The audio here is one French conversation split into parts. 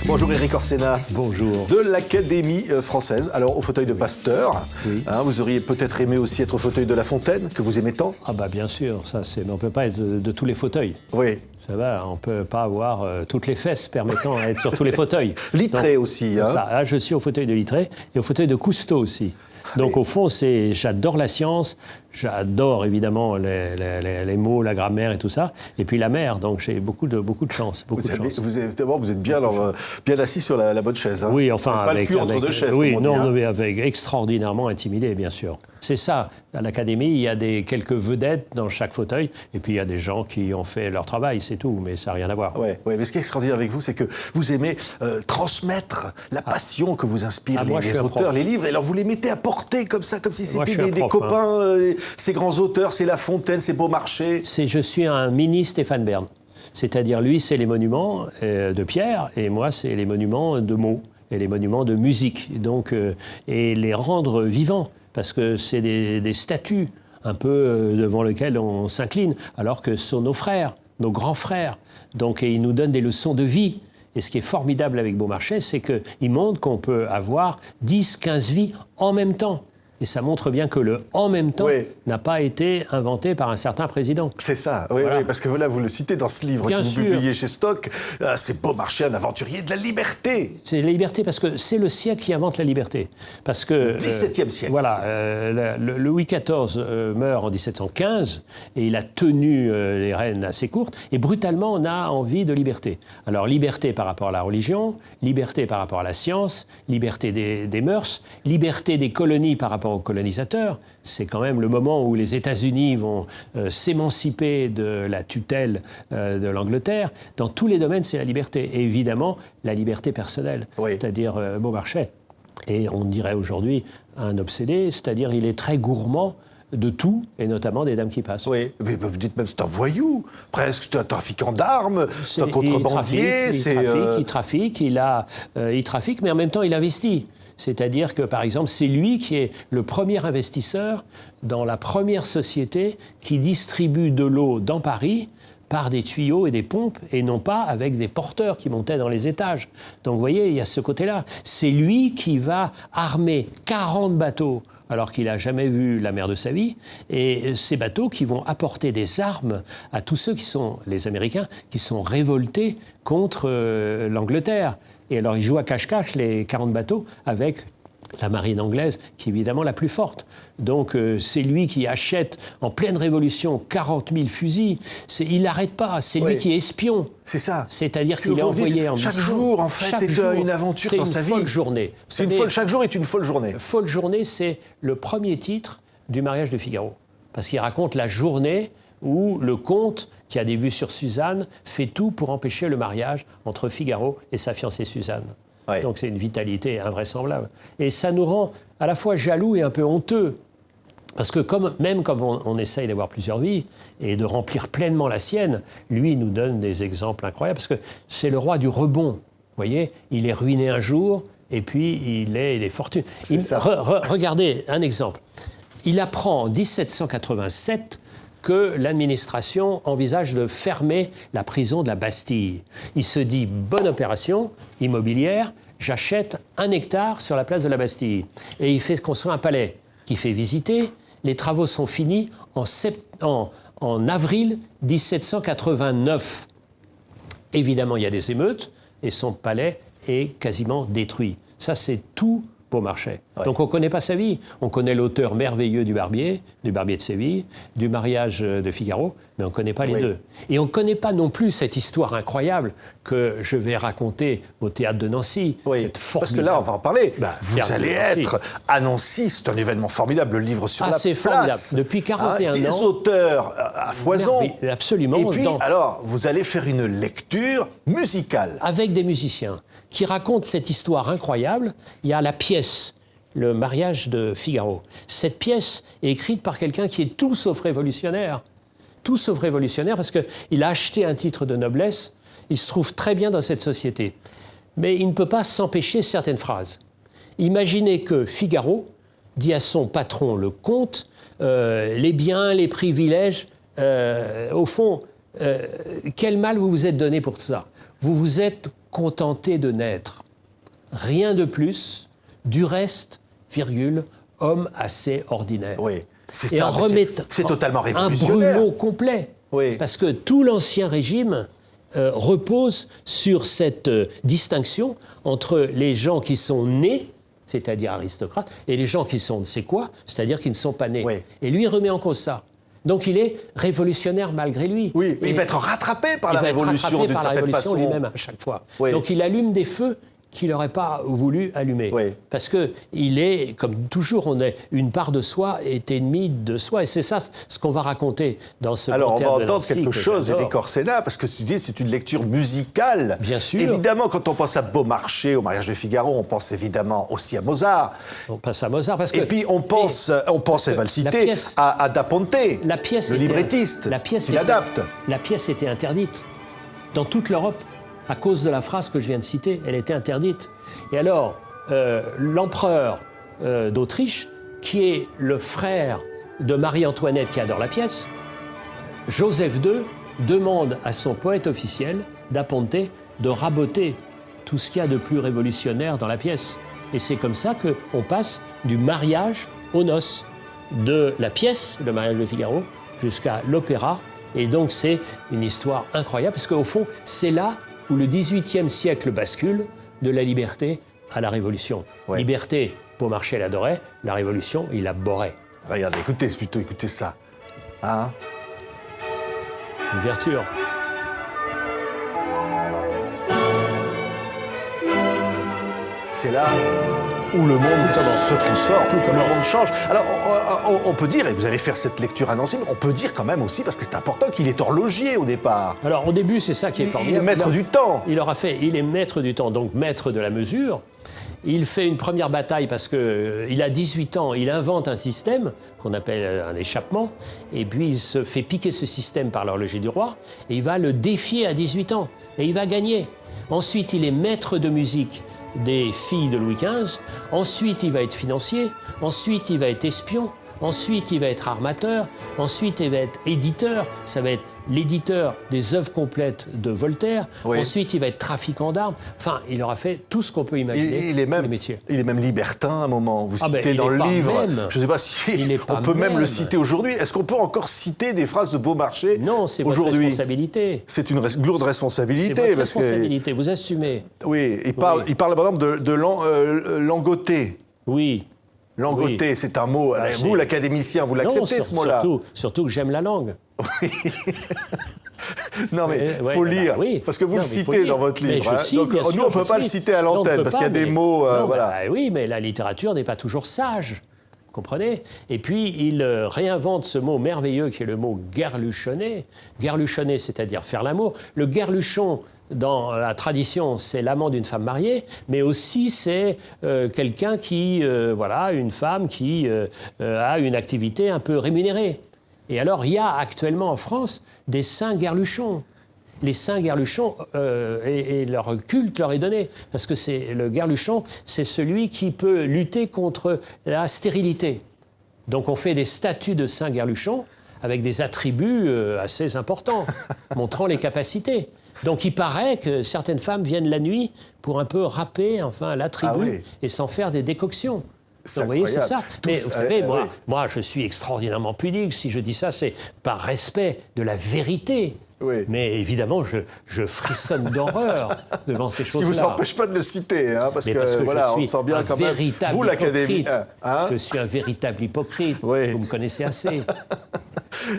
Bonjour Éric Orsena. Bonjour. De l'Académie française. Alors, au fauteuil de Pasteur, oui. Vous auriez peut-être aimé aussi être au fauteuil de La Fontaine, que vous aimez tant. Ah bah bien sûr, mais on ne peut pas être de tous les fauteuils. Oui. Ça va, on ne peut pas avoir toutes les fesses permettant d'être sur tous les fauteuils. Littré aussi. Là, je suis au fauteuil de Littré et au fauteuil de Cousteau aussi. Donc au fond, j'adore la science, j'adore évidemment les mots, la grammaire et tout ça, et puis la mer, donc j'ai beaucoup de chance. Vous êtes bien assis sur la bonne chaise. Oui, enfin, pas le cul entre deux chaises. Oui, mais avec extraordinairement intimidé, bien sûr. C'est ça, à l'Académie, il y a quelques vedettes dans chaque fauteuil, et puis il y a des gens qui ont fait leur travail, c'est tout, mais ça n'a rien à voir. Oui, mais ce qui est extraordinaire avec vous, c'est que vous aimez transmettre la passion que vous inspirent les auteurs, les livres, et alors vous les mettez à portée comme ça, comme si c'était des copains, ces grands auteurs, c'est La Fontaine, c'est Beaumarchais. Je suis un mini Stéphane Bern. C'est-à-dire, lui, c'est les monuments de pierre, et moi, c'est les monuments de mots, et les monuments de musique. Donc, et les rendre vivants, parce que c'est des statues un peu devant lesquelles on s'incline, alors que ce sont nos frères, nos grands frères. Donc, et ils nous donnent des leçons de vie. Et ce qui est formidable avec Beaumarchais, c'est qu'il montre qu'on peut avoir 10, 15 vies en même temps. Et ça montre bien que le « en même temps » n'a pas été inventé par un certain président. C'est ça, oui, parce que voilà, vous le citez dans ce livre que vous publiez chez Stock, c'est Beaumarchais, un aventurier de la liberté. C'est la liberté parce que c'est le siècle qui invente la liberté. Parce que, le XVIIe siècle. Voilà, Louis XIV meurt en 1715 et il a tenu les rênes assez courtes et brutalement on a envie de liberté. Alors liberté par rapport à la religion, liberté par rapport à la science, liberté des mœurs, liberté des colonies par rapport aux colonisateurs. C'est quand même le moment où les États-Unis vont s'émanciper de la tutelle de l'Angleterre. Dans tous les domaines, c'est la liberté. Et évidemment, la liberté personnelle, c'est-à-dire Beaumarchais. Et on dirait aujourd'hui un obsédé, c'est-à-dire il est très gourmand de tout, et notamment des dames qui passent. Oui, mais vous dites même c'est un voyou, presque, c'est un trafiquant d'armes, c'est un contrebandier. Il trafique, mais en même temps il investit. C'est-à-dire que, par exemple, c'est lui qui est le premier investisseur dans la première société qui distribue de l'eau dans Paris par des tuyaux et des pompes, et non pas avec des porteurs qui montaient dans les étages. Donc, vous voyez, il y a ce côté-là. C'est lui qui va armer 40 bateaux, alors qu'il n'a jamais vu la mer de sa vie, et ces bateaux qui vont apporter des armes à tous ceux qui sont, les Américains, qui sont révoltés contre l'Angleterre. Et alors, il joue à cache-cache, les 40 bateaux, avec la marine anglaise, qui est évidemment la plus forte. Donc, c'est lui qui achète, en pleine révolution, 40 000 fusils. Il n'arrête pas, c'est lui qui est espion. C'est ça. C'est-à-dire qu'il est envoyé en mission. Chaque jour, en fait, est une aventure dans sa vie. C'est une folle journée. Chaque jour est une folle journée. Folle journée, c'est le premier titre du mariage de Figaro. Parce qu'il raconte la journée où le comte, qui a des vues sur Suzanne, fait tout pour empêcher le mariage entre Figaro et sa fiancée Suzanne. Ouais. Donc c'est une vitalité invraisemblable. Et ça nous rend à la fois jaloux et un peu honteux. Parce que même comme on essaye d'avoir plusieurs vies et de remplir pleinement la sienne, lui, il nous donne des exemples incroyables. Parce que c'est le roi du rebond. Vous voyez, il est ruiné un jour et puis il est fortuné. Regardez un exemple. Il apprend en 1787 que l'administration envisage de fermer la prison de la Bastille. Il se dit, bonne opération immobilière, j'achète 1 hectare sur la place de la Bastille. Et il fait construire un palais qui fait visiter. Les travaux sont finis en avril 1789. Évidemment, il y a des émeutes et son palais est quasiment détruit. Ça, c'est tout Beaumarchais. Ouais. Donc on ne connaît pas sa vie. On connaît l'auteur merveilleux du Barbier de Séville, du mariage de Figaro, mais on ne connaît pas les deux. Et on ne connaît pas non plus cette histoire incroyable que je vais raconter au Théâtre de Nancy. Oui, parce que là, on va en parler. Vous allez être à Nancy, c'est un événement formidable, le livre sur la place. C'est formidable. Depuis 41 ans. Des auteurs à foison. Absolument. Et puis, alors, vous allez faire une lecture musicale. Avec des musiciens qui racontent cette histoire incroyable. Il y a la pièce, le mariage de Figaro. Cette pièce est écrite par quelqu'un qui est tout sauf révolutionnaire. Tout sauf révolutionnaire parce qu'il a acheté un titre de noblesse. Il se trouve très bien dans cette société. Mais il ne peut pas s'empêcher certaines phrases. Imaginez que Figaro dit à son patron, le comte, les biens, les privilèges, au fond, quel mal vous vous êtes donné pour ça? Vous vous êtes contenté de naître. Rien de plus. Du reste, virgule, homme assez ordinaire. Oui. Et en remettant c'est totalement révolutionnaire. Un brûlot complet. Oui. Parce que tout l'Ancien Régime repose sur cette distinction entre les gens qui sont nés, c'est-à-dire aristocrates, et les gens qui sont ne sais quoi, c'est-à-dire qui ne sont pas nés. Oui. Et lui remet en cause ça. Donc il est révolutionnaire malgré lui. Oui, mais il va être rattrapé par la révolution d'une certaine façon. Lui-même à chaque fois. Oui. Donc il allume des feux qu'il n'aurait pas voulu allumer. Oui. Parce qu'il est, comme toujours, une part de soi est ennemie de soi. Et c'est ça ce qu'on va raconter dans ce Alors, on va Panthère de entendre Nancy quelque chose, j'adore. Éric Orsena, parce que c'est une lecture musicale. Bien sûr. Évidemment, quand on pense à Beaumarchais, au mariage de Figaro, on pense évidemment aussi à Mozart. On passe à Mozart parce que... Et puis, on pense, elle va le citer, pièce- à Da Ponte, la pièce le était- librettiste, la pièce qui était- l'adapte. La pièce était interdite dans toute l'Europe à cause de la phrase que je viens de citer. Elle était interdite. Et alors, l'empereur d'Autriche, qui est le frère de Marie-Antoinette qui adore la pièce, Joseph II demande à son poète officiel, Da Ponte, de raboter tout ce qu'il y a de plus révolutionnaire dans la pièce. Et c'est comme ça qu'on passe du mariage aux noces, de la pièce, le mariage de Figaro, jusqu'à l'opéra. Et donc c'est une histoire incroyable, parce qu'au fond, c'est là où le XVIIIe siècle bascule de la liberté à la révolution. Ouais. Liberté, Beaumarchais l'adorait, la révolution, il l'abhorrait. Regardez, écoutez ça. Hein? Ouverture. C'est là où le monde se transforme, le monde change. Alors, on peut dire, et vous allez faire cette lecture à Nancy, mais on peut dire quand même aussi, parce que c'est important, qu'il est horloger au départ. Alors au début, c'est ça qui est formidable. Il est maître du temps. Il est maître du temps, donc maître de la mesure. Il fait une première bataille parce qu'il a 18 ans, il invente un système qu'on appelle un échappement, et puis il se fait piquer ce système par l'horloger du roi, et il va le défier à 18 ans, et il va gagner. Ensuite, il est maître de musique des filles de Louis XV, ensuite il va être financier, ensuite il va être espion, ensuite il va être armateur, ensuite il va être éditeur, ça va être l'éditeur des œuvres complètes de Voltaire, Oui. ensuite il va être trafiquant d'armes, enfin il aura fait tout ce qu'on peut imaginer, Il est tous les métiers. il est même libertin à un moment. Vous Ah ben, citez il dans est le pas livre. même. Je ne sais pas si Il est pas on peut même le même. citer aujourd'hui. Est-ce qu'on peut encore citer des phrases de Beaumarchais Non, c'est votre aujourd'hui? responsabilité. C'est une lourde C'est responsabilité. votre parce responsabilité, vous assumez. Que, oui, il parle par exemple de langoter. Oui. Langoter, Oui. c'est un mot. Ah, vous, l'académicien, vous l'acceptez Non, ce mot-là? surtout que j'aime la langue. Non, mais il Ouais, faut bah, lire, oui. parce que vous Non, le mais il faut citez lire. dans votre Mais livre. je Hein. cite, Donc, bien nous, sûr, on ne peut je pas le cite. citer à Non, on l'antenne, peut parce qu'il y a pas, des mais- mots... Non, voilà. bah oui, mais la littérature n'est pas toujours sage. Vous comprenez? Et puis, il réinvente ce mot merveilleux qui est le mot guerluchonner. Guerluchonner, c'est-à-dire faire l'amour. Le guerluchon, dans la tradition, c'est l'amant d'une femme mariée, mais aussi c'est quelqu'un qui, une femme qui a une activité un peu rémunérée. Et alors, il y a actuellement en France des saints guerluchons. Les saints guerluchons, et leur culte leur est donné. Parce que le guerluchon, c'est celui qui peut lutter contre la stérilité. Donc on fait des statues de saints guerluchons avec des attributs assez importants, montrant les capacités. Donc il paraît que certaines femmes viennent la nuit pour un peu râper l'attribut Ah oui. et s'en faire des décoctions. C'est Donc, vous voyez, c'est incroyable. ça. Mais Tout vous ça, savez, oui. moi, je suis extraordinairement pudique. Si je dis ça, c'est par respect de la vérité. Oui. Mais évidemment, je frissonne d'horreur devant ces Ce qui ne choses-là. vous empêche pas de le citer, hein, parce Mais que voilà, je on suis sent bien un quand même. véritable Vous, l'académie. hypocrite. Hein Je suis un véritable hypocrite. Oui. Vous me connaissez assez.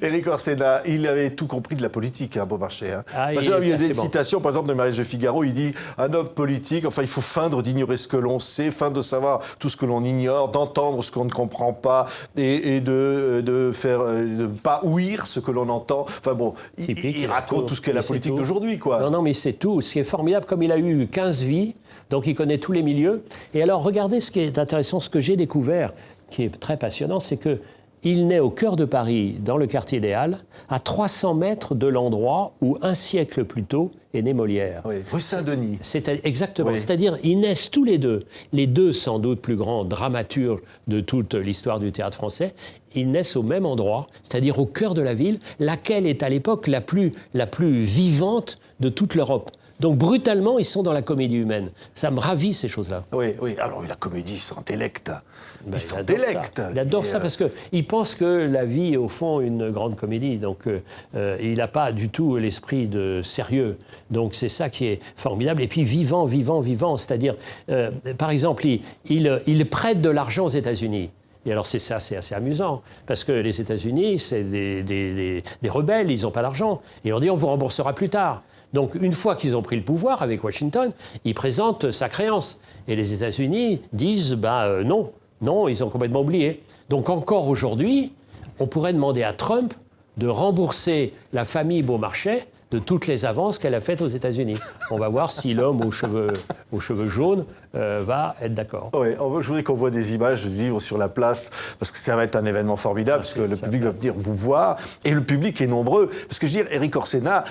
Éric Orsena, il avait tout compris de la politique, hein, Beaumarchais. Hein. Ah, Moi, il il y a était des assez bon. citations, par exemple, de Mariage de Figaro, il dit « Un homme politique, il faut feindre d'ignorer ce que l'on sait, feindre de savoir tout ce que l'on ignore, d'entendre ce qu'on ne comprend pas, et de ne pas ouïr ce que l'on entend. » Enfin bon, il raconte tout ce qu'est la politique d'aujourd'hui, quoi. Non, mais c'est tout. Ce qui est formidable, comme il a eu 15 vies, donc il connaît tous les milieux. Et alors, regardez ce qui est intéressant, ce que j'ai découvert, qui est très passionnant, c'est que il naît au cœur de Paris, dans le quartier des Halles, à 300 mètres de l'endroit où, un siècle plus tôt, est né Molière. Oui, rue Saint-Denis. Exactement. Oui. C'est-à-dire, ils naissent tous les deux sans doute plus grands dramaturges de toute l'histoire du théâtre français. ils naissent au même endroit, c'est-à-dire au cœur de la ville, laquelle est à l'époque la plus vivante de toute l'Europe. Donc brutalement, ils sont dans la comédie humaine. Ça me ravit, ces choses-là. Oui, oui. Alors la comédie, il s'en délecte. Il adore ça parce qu'il pense que la vie est au fond une grande comédie. Donc il n'a pas du tout l'esprit de sérieux. Donc c'est ça qui est formidable. Et puis vivant. C'est-à-dire, par exemple, il prête de l'argent aux États-Unis. Et alors c'est assez amusant, parce que les États-Unis, c'est des rebelles, ils n'ont pas d'argent. Et on dit on vous remboursera plus tard. Donc une fois qu'ils ont pris le pouvoir avec Washington, ils présentent sa créance. Et les États-Unis disent non, ils ont complètement oublié. Donc encore aujourd'hui, on pourrait demander à Trump de rembourser la famille Beaumarchais de toutes les avances qu'elle a faites aux États-Unis. On va voir si l'homme aux cheveux jaunes va être d'accord. Oui, je voudrais qu'on voit des images du livre sur la place, parce que ça va être un événement formidable, parce que le public va venir vous voir, et le public est nombreux. Parce que je veux dire, Éric Orsena,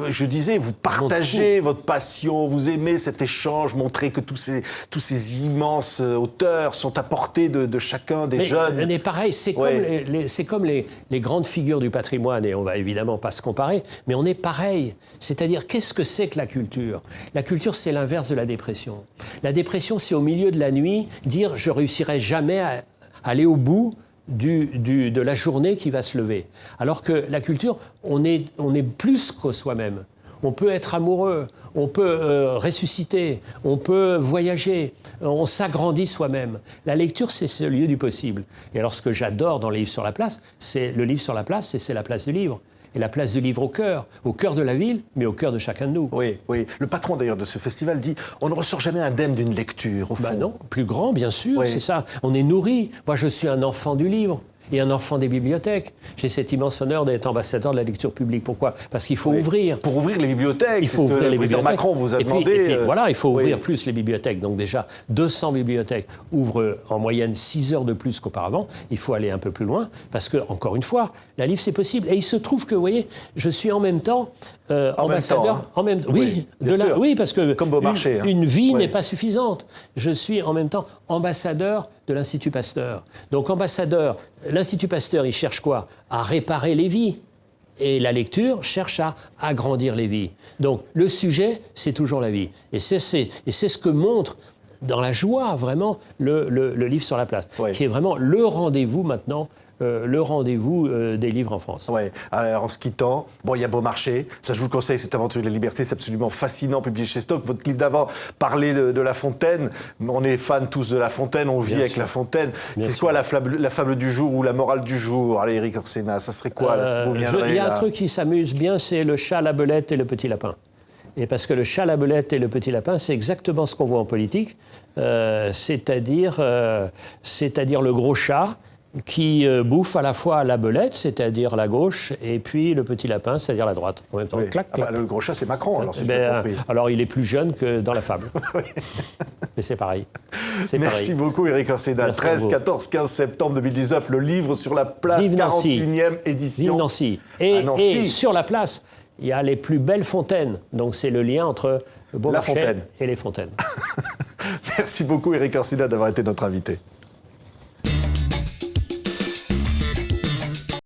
je disais, vous partagez votre passion, vous aimez cet échange, montrer que tous ces immenses auteurs sont à portée de chacun des jeunes. Mais pareil, c'est comme les grandes figures du patrimoine, et on va évidemment pas se comparer, mais on est pareil. C'est-à-dire, qu'est-ce que c'est que la culture ? La culture, c'est l'inverse de la dépression. La dépression, c'est au milieu de la nuit, dire « je réussirai jamais à aller au bout de la journée qui va se lever ». Alors que la culture, on est plus que soi-même. On peut être amoureux, on peut ressusciter, on peut voyager, on s'agrandit soi-même. La lecture, c'est ce lieu du possible. Et alors, ce que j'adore dans le livre sur la place, c'est la place du livre. Et la place du livre au cœur de la ville, mais au cœur de chacun de nous. Oui, oui. Le patron d'ailleurs de ce festival dit « on ne ressort jamais indemne d'une lecture, au fond ». Non, plus grand, bien sûr, c'est ça. On est nourri. Moi, je suis un enfant du livre. Et un enfant des bibliothèques. J'ai cet immense honneur d'être ambassadeur de la lecture publique. Pourquoi ? Parce qu'il faut ouvrir. Pour ouvrir les bibliothèques. Il faut ouvrir les bibliothèques. Macron vous a demandé. Et puis, voilà, il faut ouvrir plus les bibliothèques. Donc déjà, 200 bibliothèques ouvrent en moyenne 6 heures de plus qu'auparavant. Il faut aller un peu plus loin parce que, encore une fois, la livre, c'est possible. Et il se trouve que, vous voyez, je suis en même temps ambassadeur. Oui, parce que comme Beaumarchais, une vie n'est pas suffisante. Je suis en même temps ambassadeur de l'Institut Pasteur. Donc ambassadeur, l'Institut Pasteur, il cherche quoi ? À réparer les vies. Et la lecture cherche à agrandir les vies. Donc le sujet, c'est toujours la vie. Et c'est ce que montre dans la joie, vraiment, le livre sur la place, qui est vraiment le rendez-vous maintenant, le rendez-vous des livres en France. Oui, alors en se quittant, il y a Beaumarchais, ça je vous le conseille, cette aventure de la liberté, c'est absolument fascinant, publié chez Stock. Votre livre d'avant parlait de La Fontaine, on est fans tous de La Fontaine, on vit avec La Fontaine. C'est quoi la fable du jour ou la morale du jour ? Allez, Éric Orsena, ça serait quoi là, ce que vous viendrez, il y a un truc qui s'amuse bien, c'est le chat, la belette et le petit lapin. Et parce que le chat, la belette et le petit lapin, c'est exactement ce qu'on voit en politique, c'est-à-dire le gros chat qui bouffe à la fois la belette, c'est-à-dire la gauche, et puis le petit lapin, c'est-à-dire la droite. En même temps, clac, clac. Le gros chat, c'est Macron, alors, si j'ai compris. Alors, il est plus jeune que dans la fable. Mais c'est pareil. Merci beaucoup, Éric Orsena. 13, 14, 15 septembre 2019, le livre sur la place, Vive 41e édition. Vive Nancy. Et sur la place, il y a les plus belles fontaines. Donc, c'est le lien entre Beaumarchais et les fontaines. Merci beaucoup, Éric Orsena, d'avoir été notre invité.